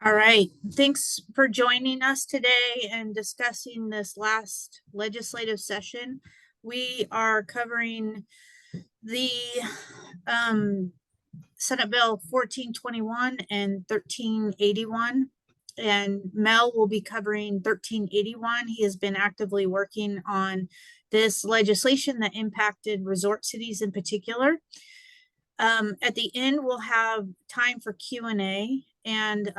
All right, thanks for joining us today and discussing this last legislative session. We are covering the um, Senate Bill 1421 and 1381. And Mel will be covering 1381. He has been actively working on this legislation that impacted resort cities in particular. At the end, we'll have time for Q&A. And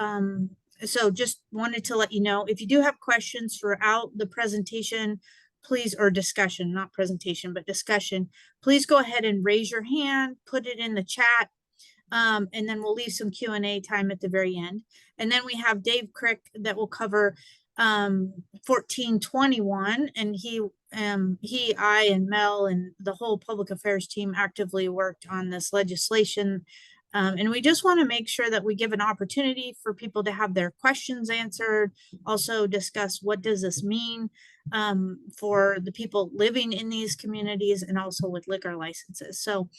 so just wanted to let you know, if you do have questions throughout the presentation, please, or discussion, not presentation, but discussion, please go ahead and raise your hand, put it in the chat, and then we'll leave some Q&A time at the very end. And then we have Dave Crick that will cover 1421, and I and Mel and the whole public affairs team actively worked on this legislation. And we just want to make sure that we give an opportunity for people to have their questions answered, also discuss what does this mean for the people living in these communities and also with liquor licenses. So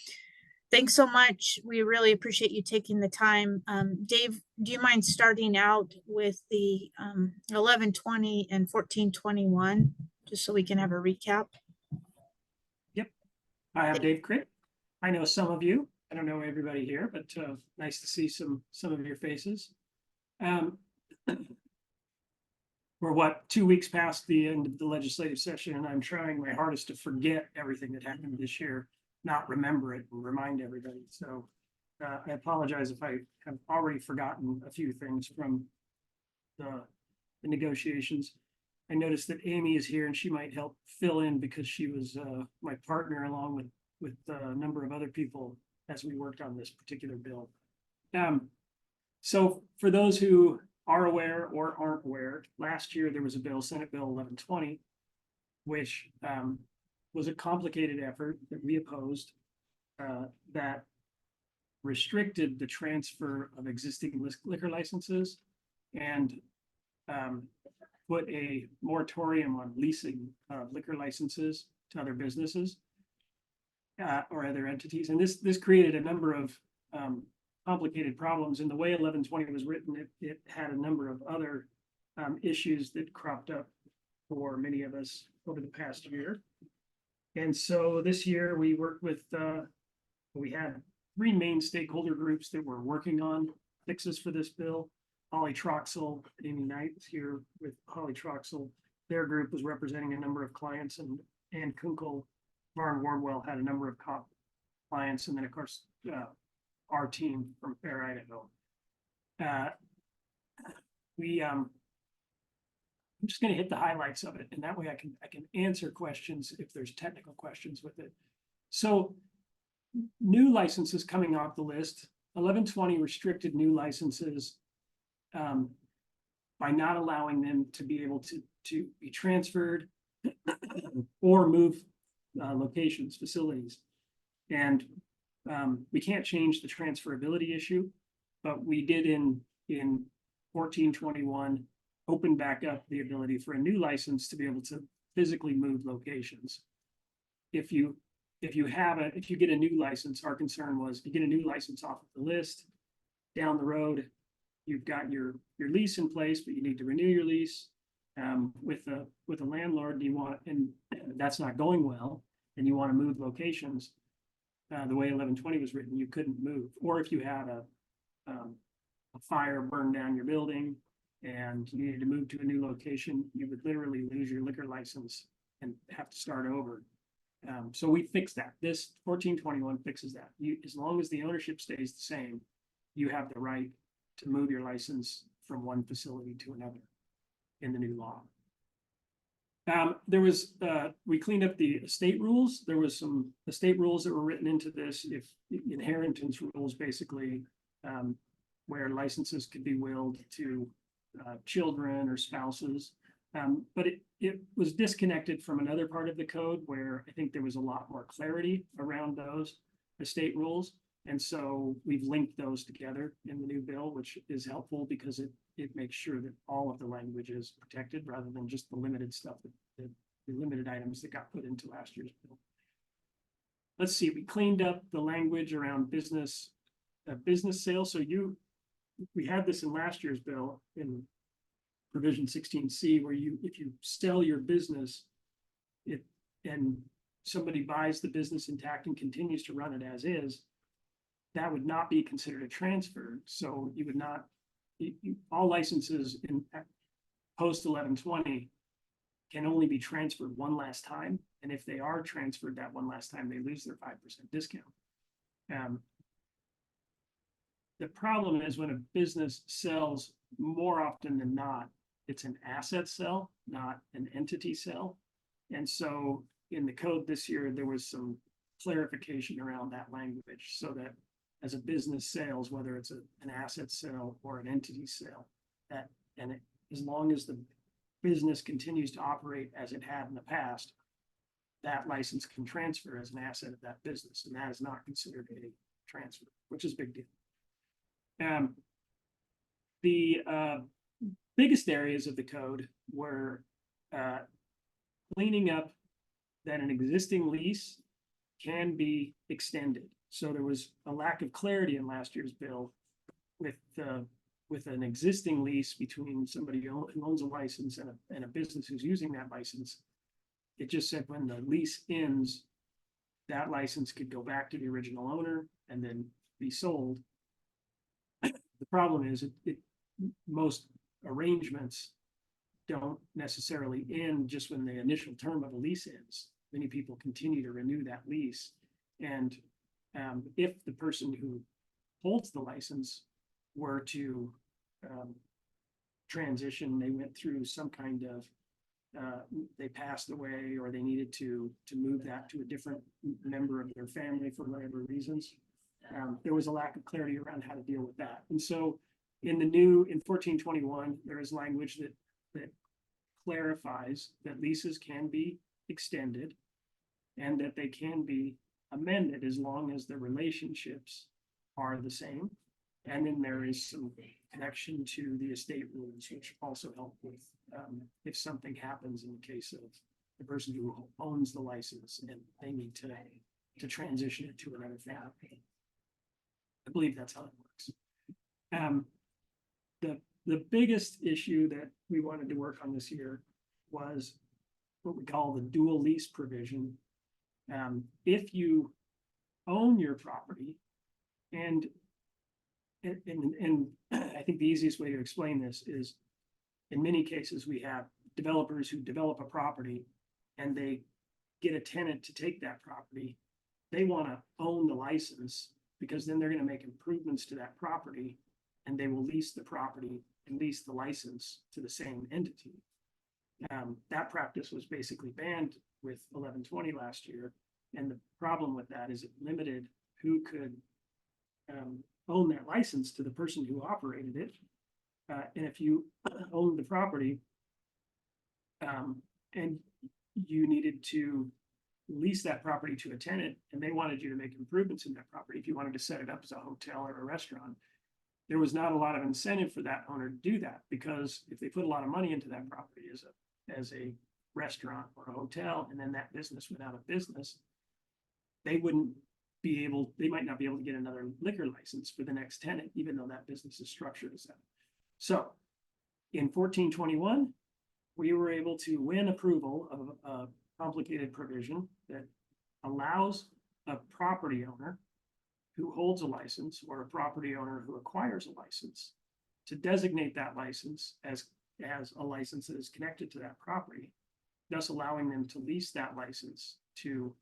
thanks so much. We really appreciate you taking the time. Dave, do you mind starting out with the 1120 and 1421, just so we can have a recap? Yep. I am Dave Crick. I know some of you. I don't know everybody here, but nice to see some of your faces. We're 2 weeks past the end of the legislative session, and I'm trying my hardest to forget everything that happened this year, not remember it and remind everybody. So I apologize if I have already forgotten a few things from the negotiations. I noticed that Amy is here and she might help fill in because she was my partner along with a number of other people as we worked on this particular bill. So for those who are aware or aren't aware, last year there was a bill, Senate Bill 1120, which was a complicated effort that we opposed that restricted the transfer of existing liquor licenses and put a moratorium on leasing liquor licenses to other businesses or other entities. And this created a number of complicated problems. In the way 1120 was written, it had a number of other issues that cropped up for many of us over the past year. And so this year we worked with, we had 3 main stakeholder groups that were working on fixes for this bill. Holly Troxel, Amy Knight is here with Holly Troxel. Their group was representing a number of clients, and Ann Kunkel, Varn Wardwell had a number of clients, and then of course our team from Fair, Idaho. I'm just going to hit the highlights of it, and that way I can answer questions if there's technical questions with it. So new licenses coming off the list, 1120 restricted new licenses by not allowing them to be able to be transferred or move locations, facilities. And we can't change the transferability issue, but we did in 1421 open back up the ability for a new license to be able to physically move locations. If you get a new license, our concern was you get a new license off of the list, down the road, you've got your lease in place, but you need to renew your lease with a landlord. And that's not going well, and you want to move locations. The way 1120 was written, you couldn't move. Or if you had a fire burn down your building and you needed to move to a new location, you would literally lose your liquor license and have to start over. So we fixed that. This 1421 fixes that. As long as the ownership stays the same, you have the right to move your license from one facility to another in the new law. We cleaned up the estate rules. There was some estate rules that were written into this, if inheritance rules, basically, where licenses could be willed to children or spouses. But it was disconnected from another part of the code where I think there was a lot more clarity around those estate rules. And so we've linked those together in the new bill, which is helpful because it makes sure that all of the language is protected rather than just the limited stuff, the limited items that got put into last year's bill. Let's see, we cleaned up the language around business sales. So we had this in last year's bill in provision 16C, where if you sell your business, and somebody buys the business intact and continues to run it as is, that would not be considered a transfer. So you would not, all licenses in post 1120 can only be transferred one last time. And if they are transferred that one last time, they lose their 5% discount. The problem is when a business sells, more often than not, it's an asset sell, not an entity sell. And so in the code this year, there was some clarification around that language, so that as a business sales, whether it's an asset sale or an entity sale, as long as the business continues to operate as it had in the past, that license can transfer as an asset of that business, and that is not considered a transfer, which is a big deal. The biggest areas of the code were cleaning up that an existing lease can be extended. So there was a lack of clarity in last year's bill with an existing lease between somebody who owns a license and a business who's using that license. It just said when the lease ends, that license could go back to the original owner and then be sold. The problem is most arrangements don't necessarily end just when the initial term of a lease ends. Many people continue to renew that lease. And if the person who holds the license were to transition, they went through some kind of, they passed away, or they needed to move that to a different member of their family for whatever reasons, there was a lack of clarity around how to deal with that. And so in 1421, there is language that clarifies that leases can be extended and that they can be amended as long as the relationships are the same. And then there is some connection to the estate rules, which also help with if something happens in the case of the person who owns the license and they need to transition it to another family. I believe that's how it works. The biggest issue that we wanted to work on this year was what we call the dual lease provision. If you own your property, and I think the easiest way to explain this is, in many cases, we have developers who develop a property and they get a tenant to take that property. They want to own the license because then they're going to make improvements to that property and they will lease the property and lease the license to the same entity. That practice was basically banned with 1120 last year. And the problem with that is it limited who could own that license to the person who operated it. And if you owned the property and you needed to lease that property to a tenant and they wanted you to make improvements in that property, if you wanted to set it up as a hotel or a restaurant, there was not a lot of incentive for that owner to do that, because if they put a lot of money into that property as a restaurant or a hotel, and then that business went out of business, they might not be able to get another liquor license for the next tenant, even though that business is structured as that. So in 1421, we were able to win approval of a complicated provision that allows a property owner who holds a license or a property owner who acquires a license to designate that license as a license that is connected to that property, thus allowing them to lease that license to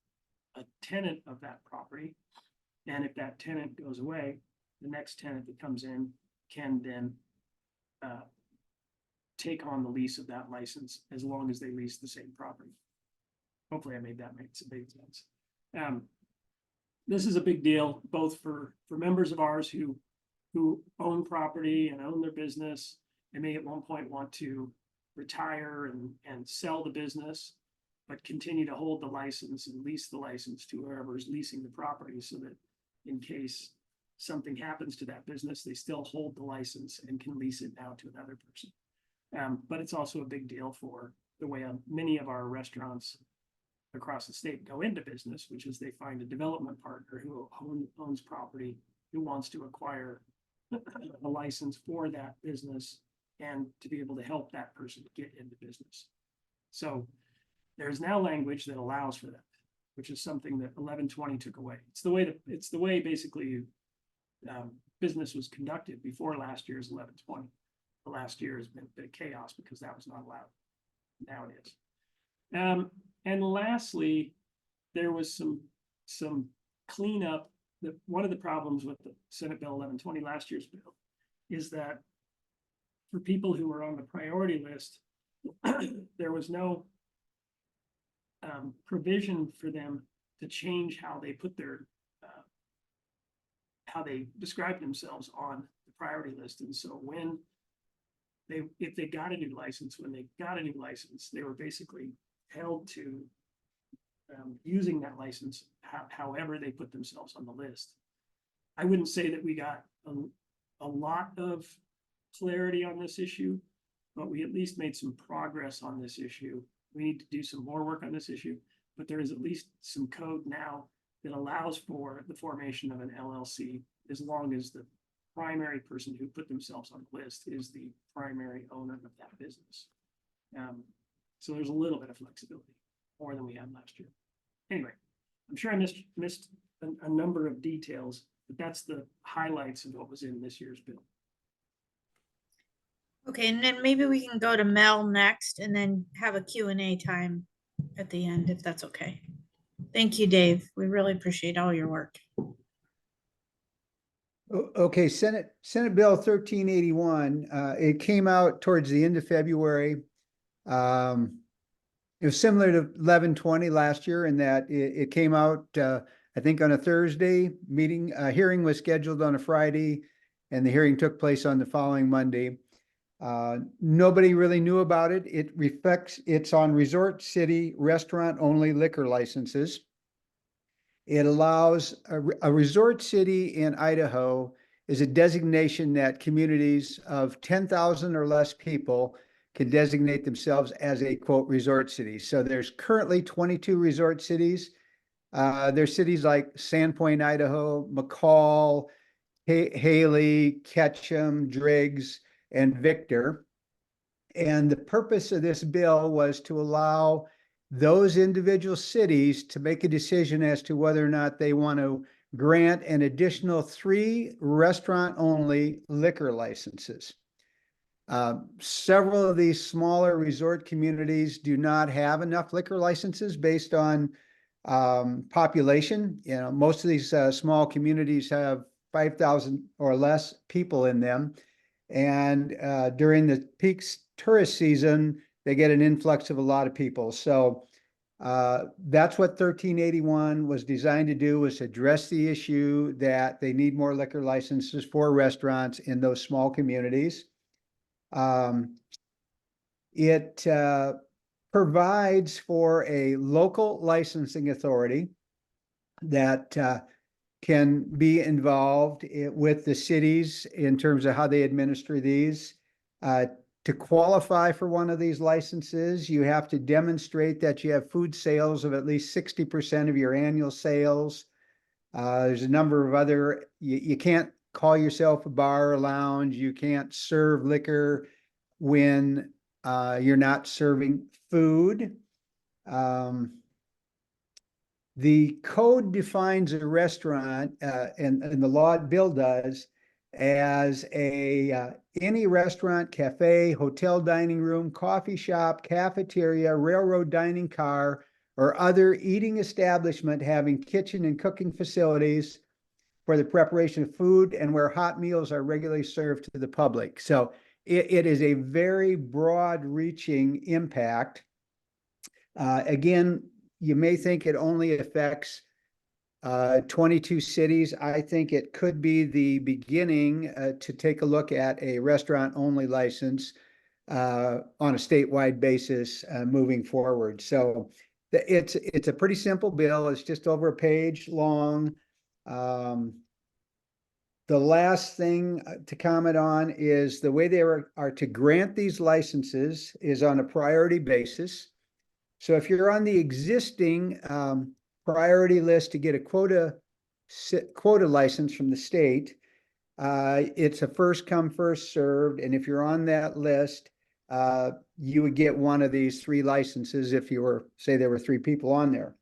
a tenant of that property. And if that tenant goes away, the next tenant that comes in can then take on the lease of that license as long as they lease the same property. Hopefully I made that make some big sense. This is a big deal, both for members of ours who own property and own their business and may at one point want to retire and sell the business, but continue to hold the license and lease the license to whoever is leasing the property, so that in case something happens to that business, they still hold the license and can lease it now to another person. But it's also a big deal for the way many of our restaurants across the state go into business, which is they find a development partner who owns property, who wants to acquire a license for that business and to be able to help that person get into business. So there's now language that allows for that, which is something that 1120 took away. It's the way basically business was conducted before last year's 1120. The last year has been a bit of chaos because that was not allowed. Now it is. And lastly, there was some cleanup. That one of the problems with the Senate Bill 1120, last year's bill, is that for people who were on the priority list, there was no provision for them to change how they put their how they describe themselves on the priority list. And so when if they got a new license, they were basically held to using that license however they put themselves on the list. I wouldn't say that we got a lot of clarity on this issue, but we at least made some progress on this issue. We need to do some more work on this issue, but there is at least some code now that allows for the formation of an LLC as long as the primary person who put themselves on the list is the primary owner of that business. So there's a little bit of flexibility, more than we had last year. Anyway, I'm sure I missed a number of details, but that's the highlights of what was in this year's bill. Okay, and then maybe we can go to Mel next and then have a Q&A time at the end, if that's okay. Thank you, Dave. We really appreciate all your work. Okay, Senate Bill 1381, it came out towards the end of February. It was similar to 1120 last year in that it came out, I think, on a Thursday. Hearing was scheduled on a Friday, and the hearing took place on the following Monday. Nobody really knew about it. It's on resort city restaurant only liquor licenses. It allows a resort city in Idaho is a designation that communities of 10,000 or less people can designate themselves as a quote resort city. So there's currently 22 resort cities. There's cities like Sandpoint, Idaho, McCall, Haley, Ketchum, Driggs, and Victor. And the purpose of this bill was to allow those individual cities to make a decision as to whether or not they want to grant an additional 3 restaurant-only liquor licenses. Several of these smaller resort communities do not have enough liquor licenses based on population. You know, most of these small communities have 5,000 or less people in them. And during the peak tourist season, they get an influx of a lot of people. So that's what 1381 was designed to do, was address the issue that they need more liquor licenses for restaurants in those small communities. It provides for a local licensing authority that can be involved with the cities in terms of how they administer these. To qualify for one of these licenses, you have to demonstrate that you have food sales of at least 60% of your annual sales. There's a number of other, you can't call yourself a bar or lounge. You can't serve liquor when you're not serving food. The code defines a restaurant, and the law bill does, as any restaurant, cafe, hotel dining room, coffee shop, cafeteria, railroad dining car, or other eating establishment having kitchen and cooking facilities for the preparation of food and where hot meals are regularly served to the public. So it is a very broad-reaching impact. Again, you may think it only affects 22 cities. I think it could be the beginning to take a look at a restaurant-only license on a statewide basis moving forward. So it's a pretty simple bill. It's just over a page long. The last thing to comment on is the way they are to grant these licenses is on a priority basis. So if you're on the existing priority list to get a quota license from the state, It's a first come, first served, and if you're on that list, you would get one of these 3 licenses if you were, say there were 3 people on there.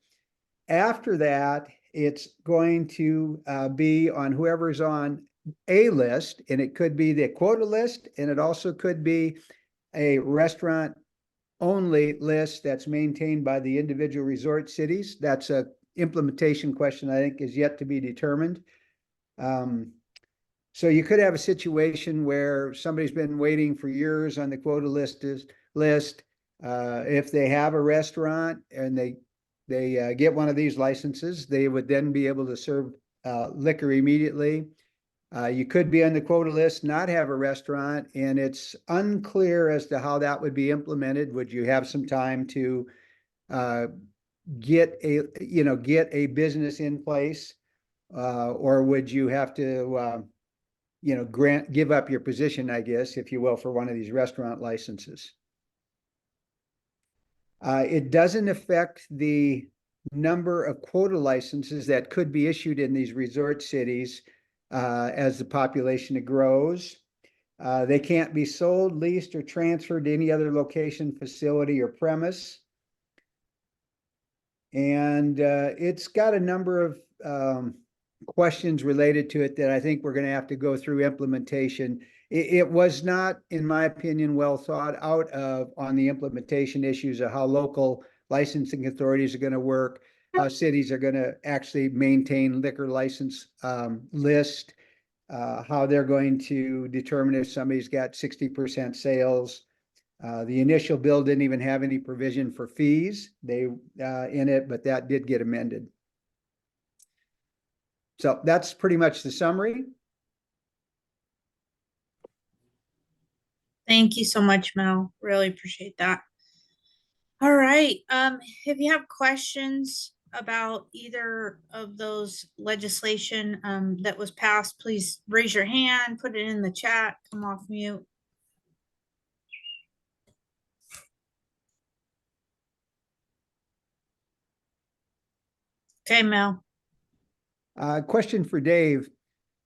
After that, it's going to be on whoever's on a list, and it could be the quota list, and it also could be a restaurant only list that's maintained by the individual resort cities. That's a implementation question I think is yet to be determined. So you could have a situation where somebody's been waiting for years on the quota list. If they have a restaurant and they get one of these licenses, they would then be able to serve liquor immediately. You could be on the quota list, not have a restaurant, and it's unclear as to how that would be implemented. Would you have some time to get a business in place, or would you have to give up your position, I guess, if you will, for one of these restaurant licenses? It doesn't affect the number of quota licenses that could be issued in these resort cities as the population grows. They can't be sold, leased, or transferred to any other location, facility, or premise. And it's got a number of questions related to it that I think we're going to have to go through implementation. It was not, in my opinion, well thought out on the implementation issues of how local licensing authorities are going to work, how cities are going to actually maintain liquor license list, how they're going to determine if somebody's got 60% sales. The initial bill didn't even have any provision for fees in it, but that did get amended. So that's pretty much the summary. Thank you so much, Mel. Really appreciate that. All right. If you have questions about either of those legislation that was passed, please raise your hand, put it in the chat, come off mute. Okay, Mel. Question for Dave.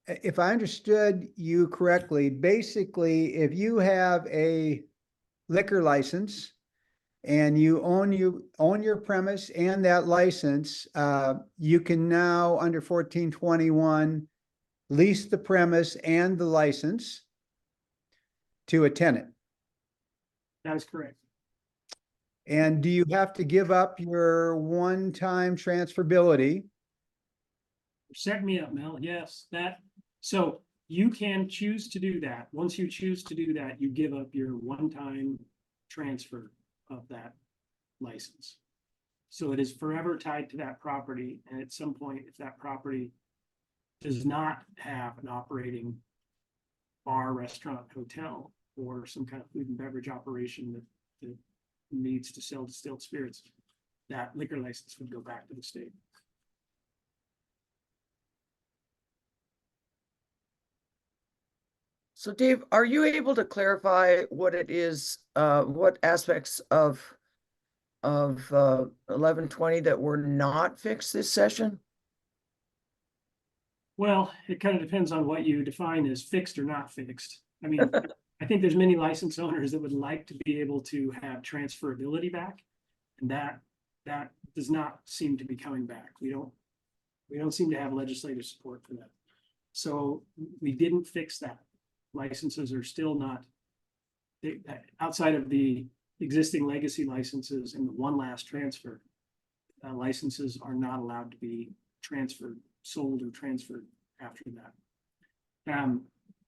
If I understood you correctly, basically, if you have a liquor license and you own your premise and that license, you can now, under 1421, lease the premise and the license to a tenant. That is correct. And do you have to give up your one-time transferability? Set me up, Mel. Yes, so you can choose to do that. Once you choose to do that, you give up your one-time transfer of that license. So it is forever tied to that property. And at some point, if that property does not have an operating bar, restaurant, hotel, or some kind of food and beverage operation that needs to sell distilled spirits, that liquor license would go back to the state. So Dave, are you able to clarify what it is, what aspects of 1120 that were not fixed this session? Well, it kind of depends on what you define as fixed or not fixed. I mean, I think there's many license owners that would like to be able to have transferability back, and that does not seem to be coming back. We don't seem to have legislative support for that. So we didn't fix that. Licenses are still not, outside of the existing legacy licenses and the one last transfer, licenses are not allowed to be transferred, sold, or transferred after that.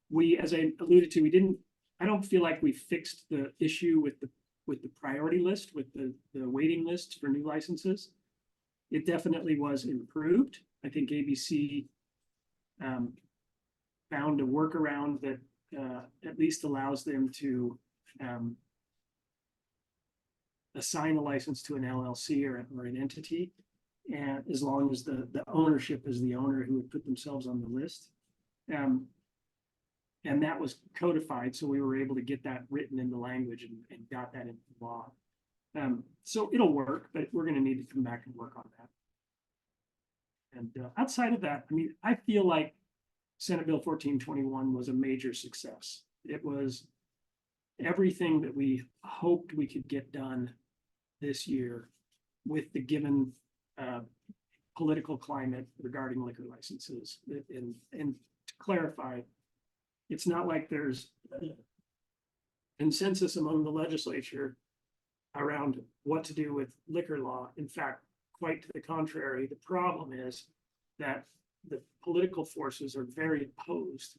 We, as I alluded to, I don't feel like we fixed the issue with the priority list, with the waiting list for new licenses. It definitely was improved. I think ABC found a workaround that at least allows them to assign a license to an LLC or an entity, and as long as the ownership is the owner who would put themselves on the list. And that was codified, so we were able to get that written into language and got that into law. So it'll work, but we're going to need to come back and work on that. And outside of that, I mean, I feel like Senate Bill 1421 was a major success. It was everything that we hoped we could get done this year with the given political climate regarding liquor licenses. And to clarify, it's not like there's consensus among the legislature around what to do with liquor law. In fact, quite to the contrary, the problem is that the political forces are very opposed.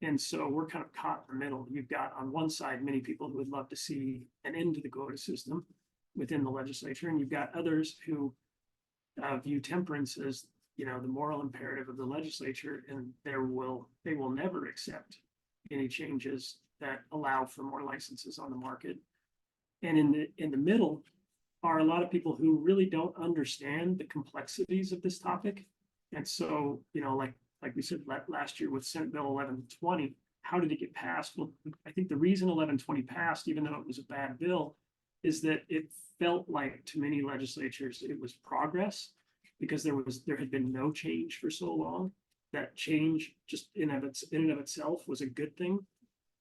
And so we're kind of caught in the middle. You've got on one side many people who would love to see an end to the quota system within the legislature, and you've got others who view temperance as, you know, the moral imperative of the legislature, and they will never accept any changes that allow for more licenses on the market. And in the middle are a lot of people who really don't understand the complexities of this topic. And so, you know, like we said last year with Senate Bill 1120, how did it get passed? Well, I think the reason 1120 passed, even though it was a bad bill, is that it felt like to many legislatures it was progress, because there had been no change for so long. That change just in and of itself was a good thing,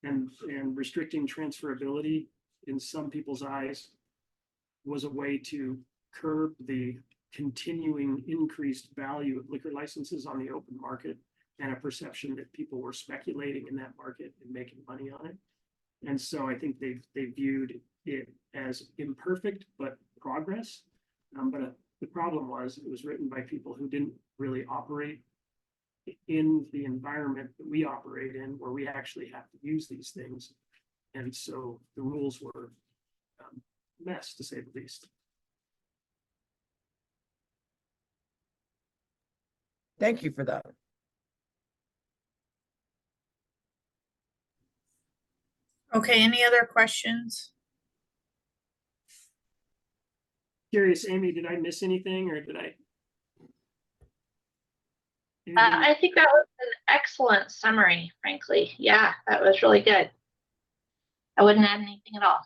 and restricting transferability in some people's eyes was a way to curb the continuing increased value of liquor licenses on the open market, and a perception that people were speculating in that market and making money on it. And so I think they viewed it as imperfect but progress. But the problem was it was written by people who didn't really operate in the environment that we operate in, where we actually have to use these things. And so the rules were a mess, to say the least. Thank you for that. Okay, any other questions? Curious, Amy, did I miss anything, or did I? I think that was an excellent summary, frankly. Yeah, that was really good. I wouldn't add anything at all.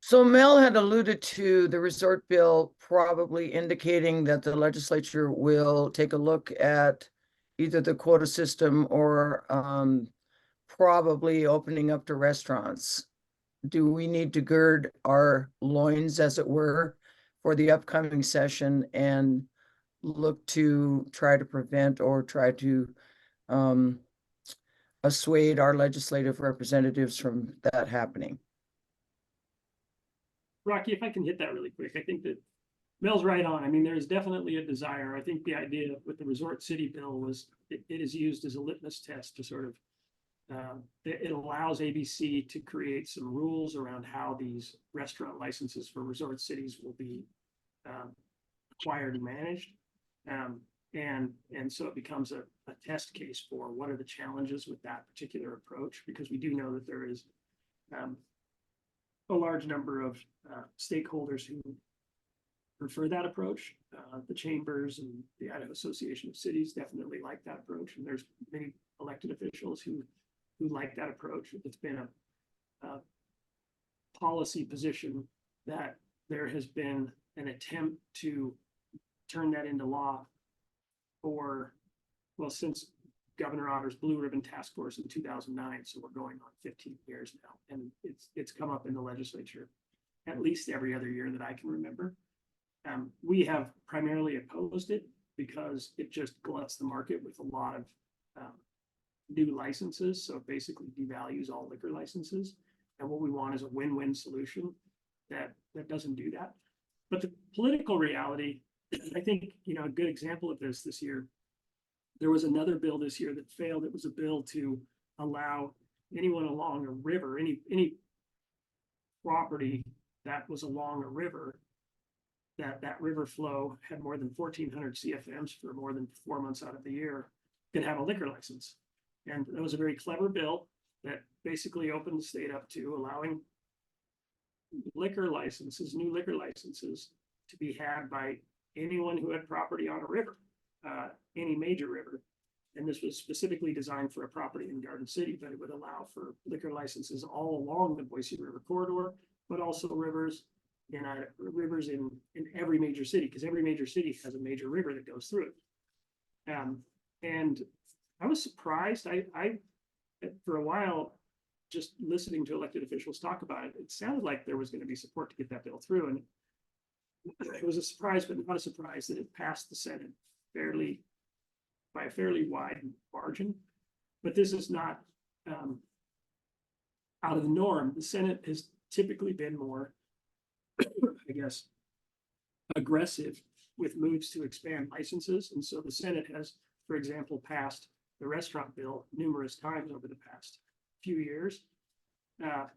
So Mel had alluded to the resort bill, probably indicating that the legislature will take a look at either the quota system or probably opening up to restaurants. Do we need to gird our loins, as it were, for the upcoming session and look to try to prevent or try to assuade our legislative representatives from that happening? Rocky, if I can hit that really quick, I think that Mel's right on. I mean, there's definitely a desire. I think the idea with the resort city bill was it is used as a litmus test to sort of, it allows ABC to create some rules around how these restaurant licenses for resort cities will be acquired and managed. And so it becomes a test case for what are the challenges with that particular approach, because we do know that there is a large number of stakeholders who prefer that approach. The chambers and the Idaho Association of Cities definitely like that approach, and there's many elected officials who like that approach. It's been a policy position that there has been an attempt to turn that into law since Governor Otter's Blue Ribbon Task Force in 2009. So we're going on 15 years now, and it's come up in the legislature at least every other year that I can remember. We have primarily opposed it because it just gluts the market with a lot of new licenses. So it basically devalues all liquor licenses. And what we want is a win-win solution that doesn't do that. But the political reality, I think, you know, a good example of this year, there was another bill this year that failed. It was a bill to allow anyone along a river, any property that was along a river, that river flow had more than 1,400 CFMs for more than 4 months out of the year, could have a liquor license. And that was a very clever bill that basically opened the state up to allowing liquor licenses, new liquor licenses, to be had by anyone who had property on a river, any major river. And this was specifically designed for a property in Garden City, but it would allow for liquor licenses all along the Boise River corridor, but also rivers in every major city, because every major city has a major river that goes through it. And I was surprised. I for a while, just listening to elected officials talk about it, it sounded like there was going to be support to get that bill through. And it was a surprise, but not a surprise that it passed the Senate by a fairly wide margin. But this is not out of the norm. The Senate has typically been more, I guess, aggressive with moves to expand licenses. And so the Senate has, for example, passed the restaurant bill numerous times over the past few years.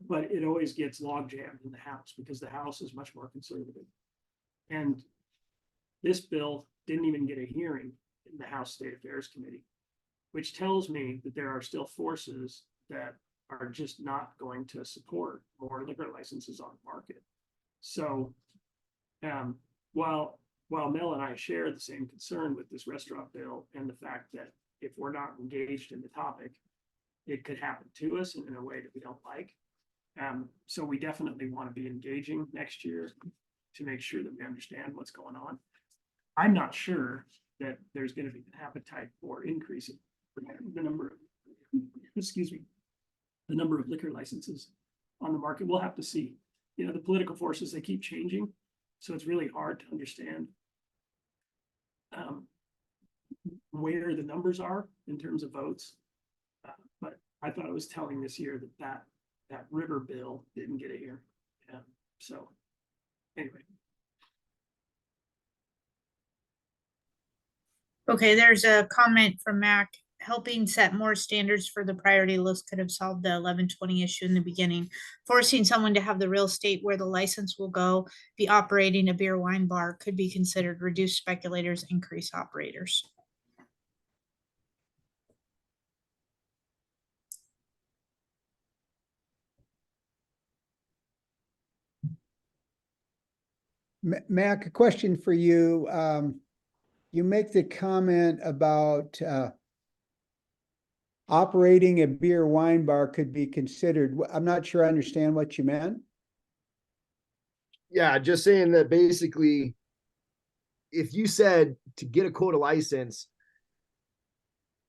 But it always gets log jammed in the House because the House is much more conservative. And this bill didn't even get a hearing in the House State Affairs Committee, which tells me that there are still forces that are just not going to support more liquor licenses on the market. So while Mel and I share the same concern with this restaurant bill and the fact that if we're not engaged in the topic, it could happen to us in a way that we don't like. So we definitely want to be engaging next year to make sure that we understand what's going on. I'm not sure that there's going to be an appetite for increasing the number of, the number of liquor licenses on the market. We'll have to see. You know, the political forces, they keep changing. So it's really hard to understand where the numbers are in terms of votes. But I thought it was telling this year that river bill didn't get a hearing. So anyway. Okay, there's a comment from Mac. Helping set more standards for the priority list could have solved the 1120 issue in the beginning. Forcing someone to have the real estate where the license will go, be operating a beer wine bar could be considered reduce speculators, increase operators. Mac, a question for you. You make the comment about operating a beer wine bar could be considered. I'm not sure I understand what you meant. Yeah, just saying that basically, if you said to get a quota license,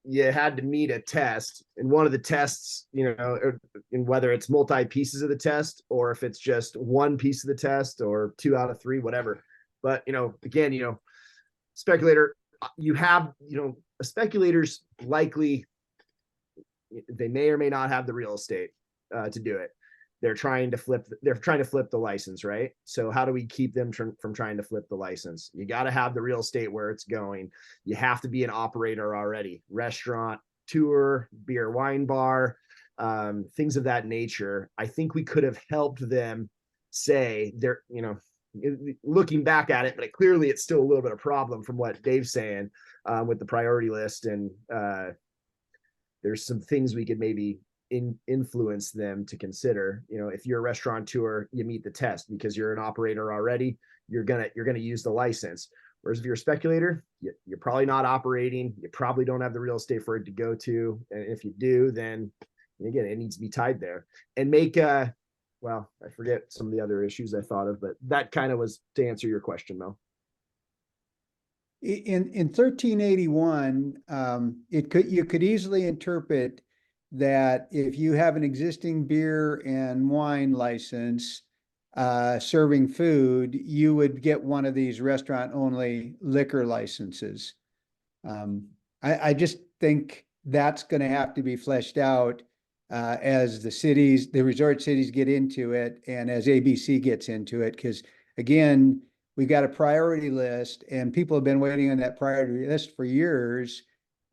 you had to meet a test, and one of the tests, you know, and whether it's multi pieces of the test or if it's just one piece of the test or 2 out of 3, whatever. But, you know, again, you know, speculator, you have, you know, speculators likely, they may or may not have the real estate to do it. They're trying to flip the license, right? So how do we keep them from trying to flip the license? You got to have the real estate where it's going. You have to be an operator already, restaurant, tour, beer, wine bar, things of that nature. I think we could have helped them say they're, you know, looking back at it, but clearly it's still a little bit of a problem from what Dave's saying with the priority list. And there's some things we could maybe influence them to consider. You know, if you're a restaurateur, you meet the test because you're an operator already. You're gonna use the license. Whereas if you're a speculator, you're probably not operating. You probably don't have the real estate for it to go to. And if you do, then again, it needs to be tied there and make well, I forget some of the other issues I thought of, but that kind of was to answer your question, Mel. In 1381, you could easily interpret that if you have an existing beer and wine license serving food, you would get one of these restaurant-only liquor licenses. I just think that's going to have to be fleshed out as the resort cities get into it and as ABC gets into it, because again, we got a priority list and people have been waiting on that priority list for years.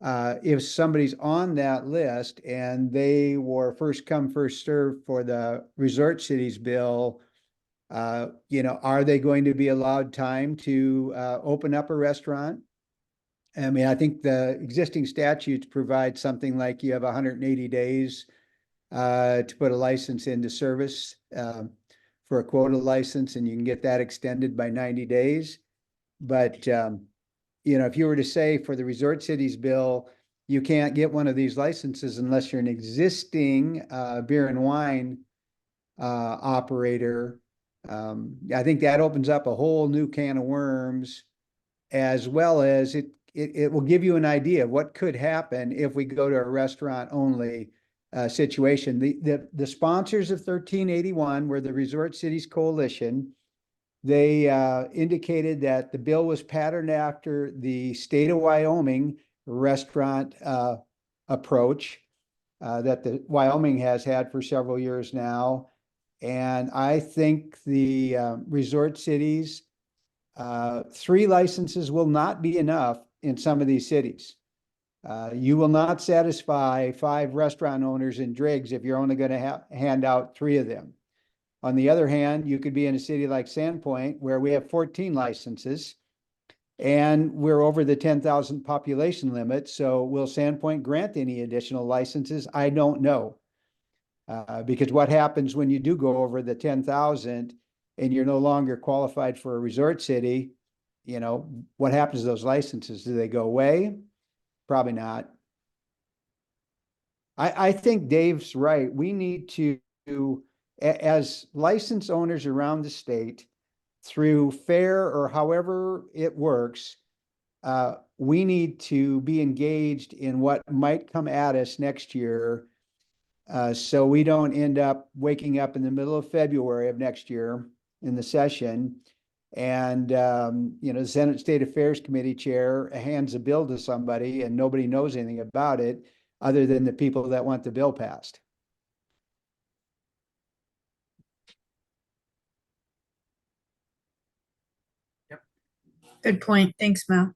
If somebody's on that list and they were first come, first served for the resort cities bill, you know, are they going to be allowed time to open up a restaurant? I mean, I think the existing statutes provide something like you have 180 days to put a license into service for a quota license, and you can get that extended by 90 days. But, you know, if you were to say for the resort cities bill, you can't get one of these licenses unless you're an existing beer and wine operator, I think that opens up a whole new can of worms, as well as it will give you an idea of what could happen if we go to a restaurant only situation. The sponsors of 1381 were the Resort Cities Coalition. They indicated that the bill was patterned after the state of Wyoming restaurant approach that the Wyoming has had for several years now. And I think the resort cities, 3 licenses will not be enough in some of these cities. You will not satisfy 5 restaurant owners in Driggs if you're only going to hand out 3 of them. On the other hand, you could be in a city like Sandpoint where we have 14 licenses and we're over the 10,000 population limit. So will Sandpoint grant any additional licenses? I don't know. Because what happens when you do go over the 10,000 and you're no longer qualified for a resort city? You know, what happens to those licenses? Do they go away? Probably not. I think Dave's right. We need to, as license owners around the state, through fair or however it works, we need to be engaged in what might come at us next year, so we don't end up waking up in the middle of February of next year in the session and the Senate State Affairs Committee chair hands a bill to somebody and nobody knows anything about it other than the people that want the bill passed. Good point. Thanks, Mel.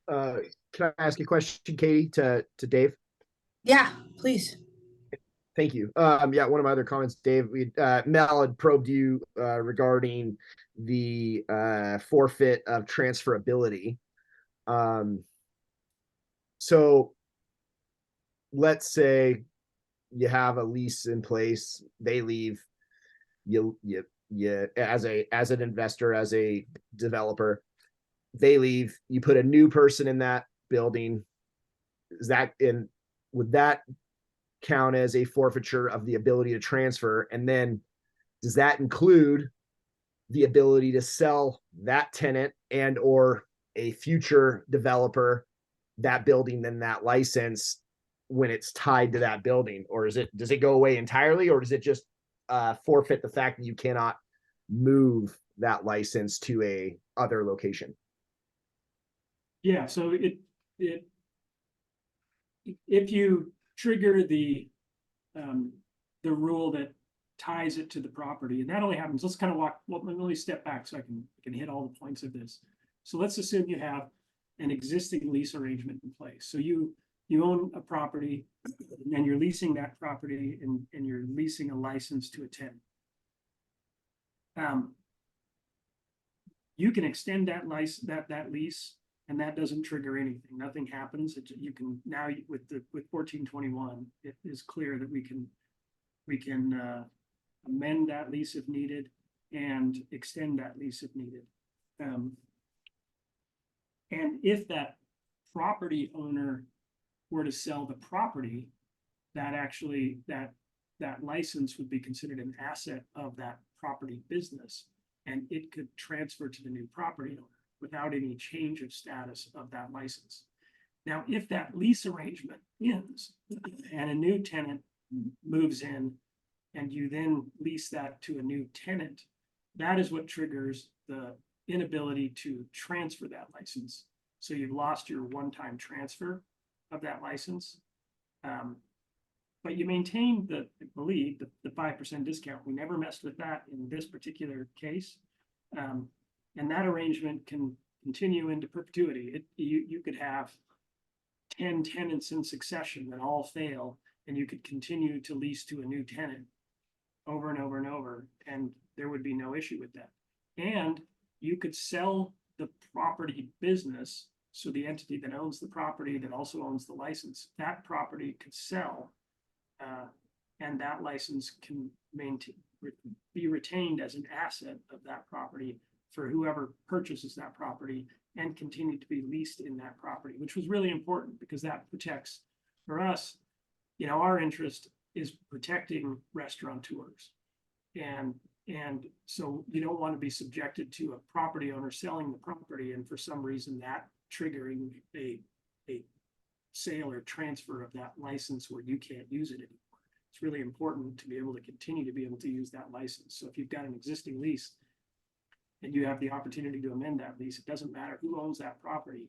Can I ask a question, Katie, to Dave? Yeah, please. Thank you. Yeah, one of my other comments, Dave, Mel had probed you regarding the forfeit of transferability. So let's say you have a lease in place, they leave, you as an investor, as a developer, they leave, you put a new person in that building. Would that count as a forfeiture of the ability to transfer? And then does that include the ability to sell that tenant and or a future developer that building, then that license when it's tied to that building? Or does it go away entirely, or does it just forfeit the fact that you cannot move that license to a other location? Yeah, so if you trigger the rule that ties it to the property, and that only happens, let's kind of let me step back so I can hit all the points of this. So let's assume you have an existing lease arrangement in place. So you own a property and you're leasing that property and you're leasing a license to a tenant. You can extend that lease, and that doesn't trigger anything. Nothing happens. You can now with 1421, it is clear that we can amend that lease if needed and extend that lease if needed. And if that property owner were to sell the property, that license would be considered an asset of that property business, and it could transfer to the new property owner without any change of status of that license. Now, if that lease arrangement ends and a new tenant moves in and you then lease that to a new tenant, that is what triggers the inability to transfer that license. So you've lost your one-time transfer of that license. But you maintain I believe, the 5% discount. We never messed with that in this particular case. And that arrangement can continue into perpetuity. You could have 10 tenants in succession that all fail, and you could continue to lease to a new tenant over and over and over, and there would be no issue with that. And you could sell the property business, so the entity that owns the property that also owns the license, that property could sell, and that license can be retained as an asset of that property for whoever purchases that property and continue to be leased in that property, which was really important because that protects, for us, our interest is protecting restaurateurs. And And so you don't want to be subjected to a property owner selling the property and for some reason that triggering a sale or transfer of that license where you can't use it anymore. It's really important to be able to continue to be able to use that license. So if you've got an existing lease and you have the opportunity to amend that lease, it doesn't matter who owns that property.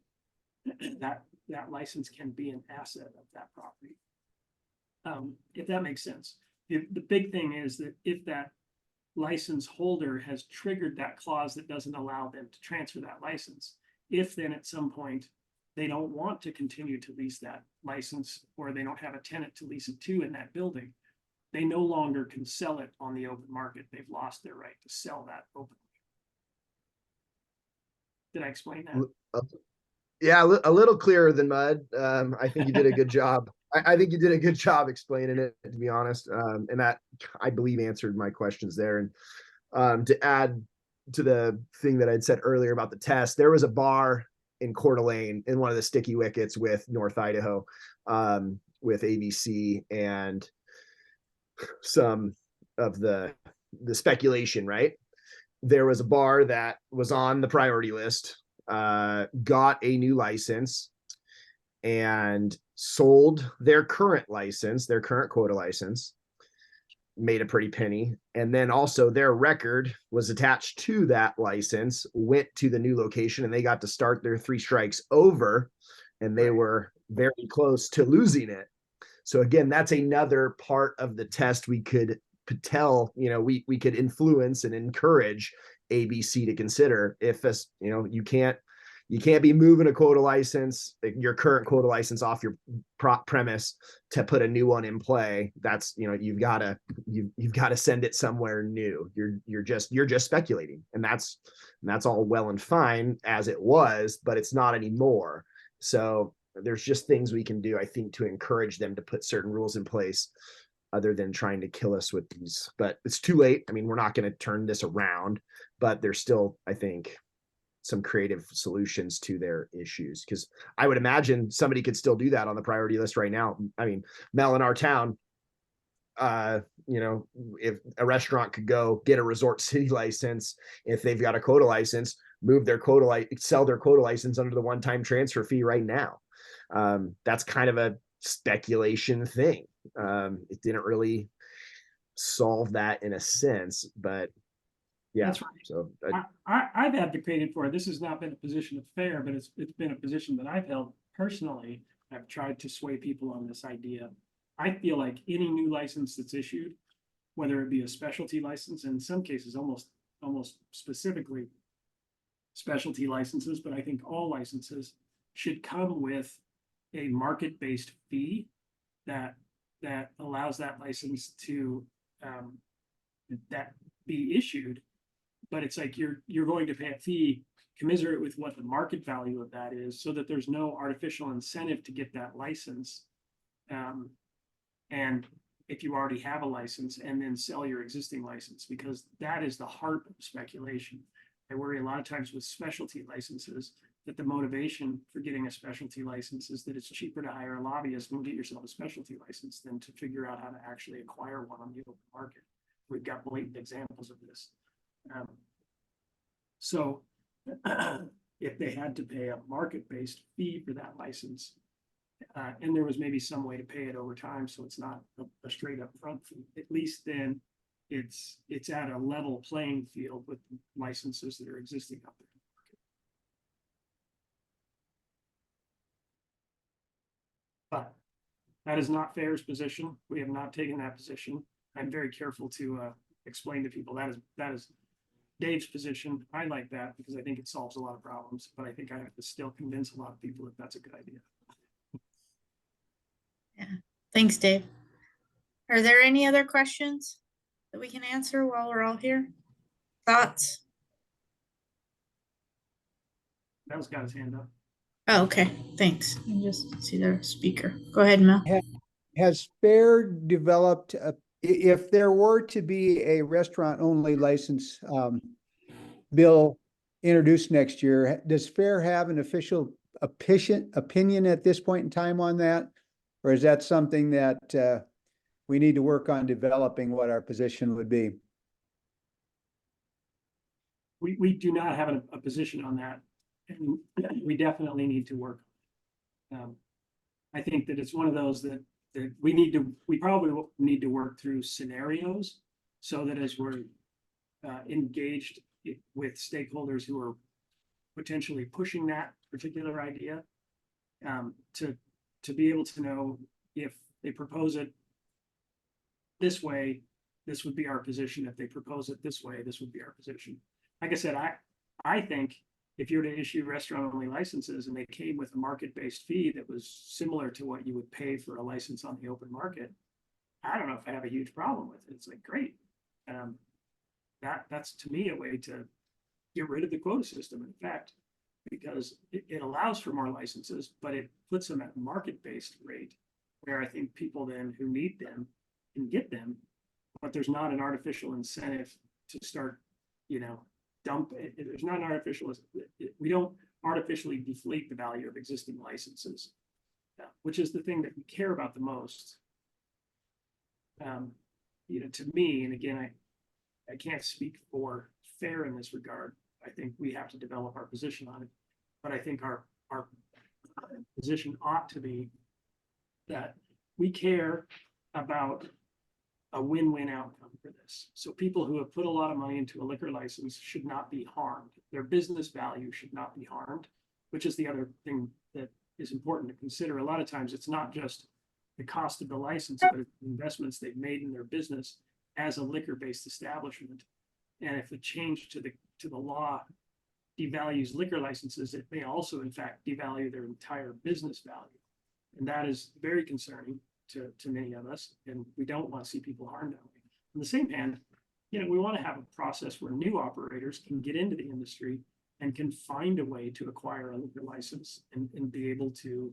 That license can be an asset of that property. If that makes sense. The big thing is that if that license holder has triggered that clause that doesn't allow them to transfer that license, if then at some point they don't want to continue to lease that license, or they don't have a tenant to lease it to in that building, they no longer can sell it on the open market. They've lost their right to sell that openly. Did I explain that? Yeah, a little clearer than mud. I think you did a good job. I think you did a good job explaining it, to be honest. And that, I believe, answered my questions there. And to add to the thing that I'd said earlier about the test, there was a bar in Coeur d'Alene in one of the sticky wickets with North Idaho, with ABC and some of the speculation, right? There was a bar that was on the priority list, got a new license and sold their current license, their current quota license, made a pretty penny. And then also their record was attached to that license, went to the new location, and they got to start their 3 strikes over, and they were very close to losing it. So again, that's another part of the test we could tell, we could influence and encourage ABC to consider. If you can't be moving a quota license, your current quota license, off your premise to put a new one in play. That's, you've got to send it somewhere new. You're just speculating, and that's all well and fine as it was, but it's not anymore. So there's just things we can do, I think, to encourage them to put certain rules in place other than trying to kill us with these. But it's too late. I mean, we're not going to turn this around, but there's still, I think, some creative solutions to their issues, because I would imagine somebody could still do that on the priority list right now. I mean, Mel, in our town, if a restaurant could go get a resort city license, if they've got a quota license, move their quota, sell their quota license under the one-time transfer fee right now. That's kind of a speculation thing. It didn't really solve that in a sense, but yeah. That's right. So I've advocated for it. This has not been a position of fair, but it's been a position that I've held personally. I've tried to sway people on this idea. I feel like any new license that's issued, whether it be a specialty license, in some cases almost specifically specialty licenses, but I think all licenses should come with a market-based fee that allows that license to that be issued. But it's like you're going to pay a fee commensurate with what the market value of that is, so that there's no artificial incentive to get that license. And if you already have a license, and then sell your existing license, because that is the heart of speculation. I worry a lot of times with specialty licenses that the motivation for getting a specialty license is that it's cheaper to hire a lobbyist and get yourself a specialty license than to figure out how to actually acquire one on the open market. We've got blatant examples of this. So if they had to pay a market-based fee for that license, and there was maybe some way to pay it over time, so it's not a straight up front fee, at least then it's at a level playing field with licenses that are existing out there. But that is not FAIR's position. We have not taken that position. I'm very careful to explain to people that is Dave's position. I like that because I think it solves a lot of problems, but I think I have to still convince a lot of people that that's a good idea. Yeah. Thanks, Dave. Are there any other questions that we can answer while we're all here? Thoughts? Mel's got his hand up. Oh, okay. Thanks. I just see their speaker. Go ahead, Mel. Has FAIR developed, if there were to be a restaurant-only license bill introduced next year, does FAIR have an official opinion at this point in time on that? Or is that something that we need to work on developing what our position would be? we do not have a position on that, and we definitely need to work. I think that it's one of those that we probably will need to work through scenarios so that as we're engaged with stakeholders who are potentially pushing that particular idea, to be able to know if they propose it this way, this would be our position. If they propose it this way, this would be our position. Like I said, I think if you were to issue restaurant-only licenses and they came with a market-based fee that was similar to what you would pay for a license on the open market, I don't know if I have a huge problem with it. It's like, great. That's to me a way to get rid of the quota system, in fact, because it allows for more licenses, but it puts them at a market-based rate where I think people then who need them can get them, but there's not an artificial incentive to start, there's not an artificial, we don't artificially deflate the value of existing licenses, which is the thing that we care about the most. To me, and again, I can't speak for FAIR in this regard. I think we have to develop our position on it, but I think our position ought to be that we care about a win-win outcome for this. So people who have put a lot of money into a liquor license should not be harmed. Their business value should not be harmed, which is the other thing that is important to consider. A lot of times it's not just the cost of the license, but it's the investments they've made in their business as a liquor-based establishment. And if the change to the law devalues liquor licenses, it may also in fact devalue their entire business value. And that is very concerning to many of us, and we don't want to see people harmed that way. On the same hand, we want to have a process where new operators can get into the industry and can find a way to acquire a liquor license and be able to,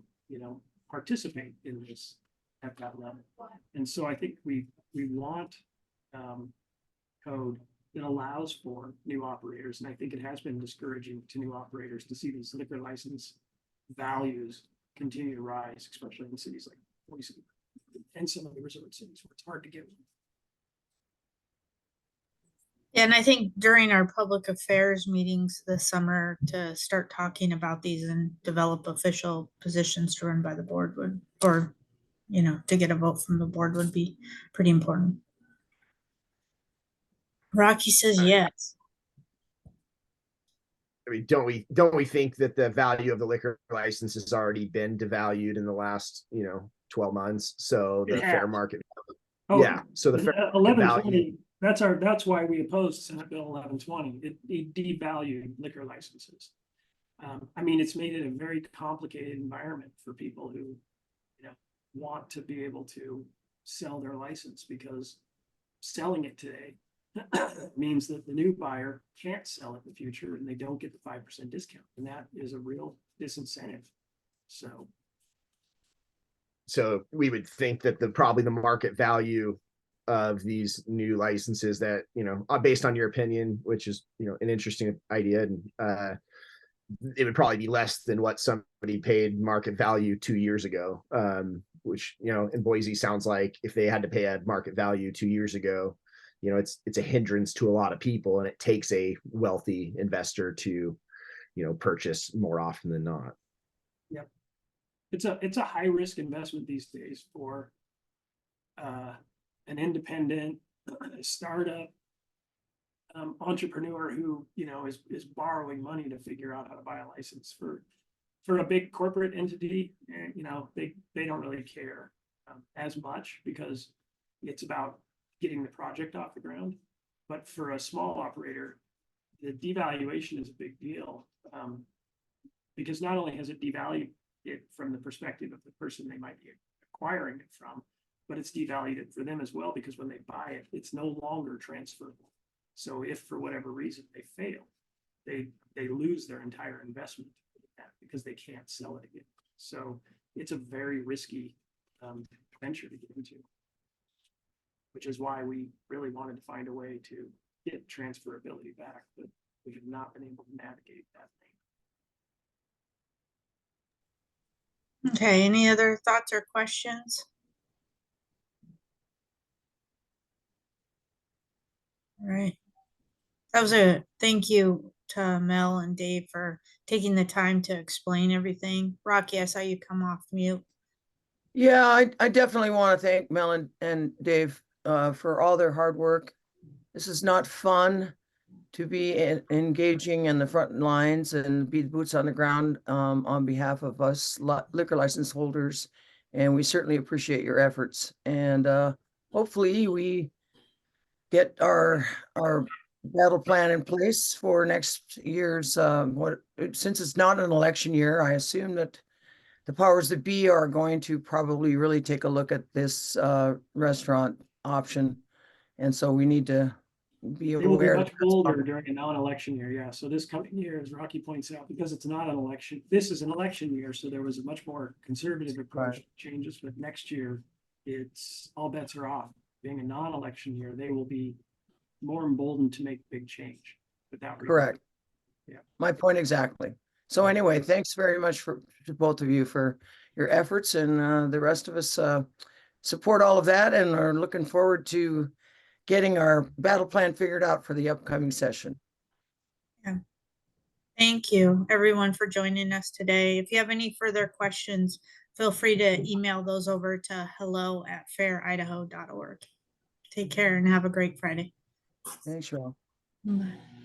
participate in this at that level. And so I think we want code that allows for new operators, and I think it has been discouraging to new operators to see these liquor license values continue to rise, especially in cities like Boise and some of the resort cities where it's hard to get one. And I think during our public affairs meetings this summer to start talking about these and develop official positions to run by the board to get a vote from the board would be pretty important. Rocky says yes. I mean, don't we think that the value of the liquor license has already been devalued in the last 12 months? So the fair market, so the fair 1120. That's why we opposed Senate Bill 1120. It devalued liquor licenses. It's made it a very complicated environment for people who want to be able to sell their license, because selling it today means that the new buyer can't sell it in the future and they don't get the 5% discount. And that is a real disincentive. So we would think that probably the market value of these new licenses that, based on your opinion, which is, an interesting idea, and it would probably be less than what somebody paid market value 2 years ago, which, in Boise sounds like if they had to pay a market value 2 years ago, it's a hindrance to a lot of people, and it takes a wealthy investor to, purchase more often than not. Yep. It's a high risk investment these days for an independent startup entrepreneur who is borrowing money to figure out how to buy a license. For a big corporate entity, they don't really care as much, because it's about getting the project off the ground. But for a small operator, the devaluation is a big deal, because not only has it devalued it from the perspective of the person they might be acquiring it from, but it's devalued it for them as well, because when they buy it, it's no longer transferable. So if for whatever reason they fail, they lose their entire investment because they can't sell it again. So it's a very risky venture to get into, which is why we really wanted to find a way to get transferability back, but we have not been able to navigate that thing. Okay, any other thoughts or questions? All right. That was a thank you to Mel and Dave for taking the time to explain everything. Rocky, I saw you come off mute. Yeah, I definitely want to thank Mel and Dave for all their hard work. This is not fun to be engaging in the front lines and be the boots on the ground on behalf of us liquor license holders. And we certainly appreciate your efforts. And hopefully we get our battle plan in place for next year's since it's not an election year, I assume that the powers that be are going to probably really take a look at this restaurant option. And so we need to be They will be aware that much that's bolder probably- during a non-election year, yeah. So this coming year, as Rocky points out, because it's not an election, this is an election year, so there was a much more conservative approach to changes, but next year, it's all bets are off. Being a non-election year, they will be more emboldened to make big change without. Correct. Yeah. My point exactly. So anyway, thanks very much to both of you for your efforts, and the rest of us support all of that and are looking forward to getting our battle plan figured out for the upcoming session. Thank you, everyone, for joining us today. If you have any further questions, feel free to email those over to hello@fairidaho.org. Take care and have a great Friday. Thanks, Cheryl. Bye.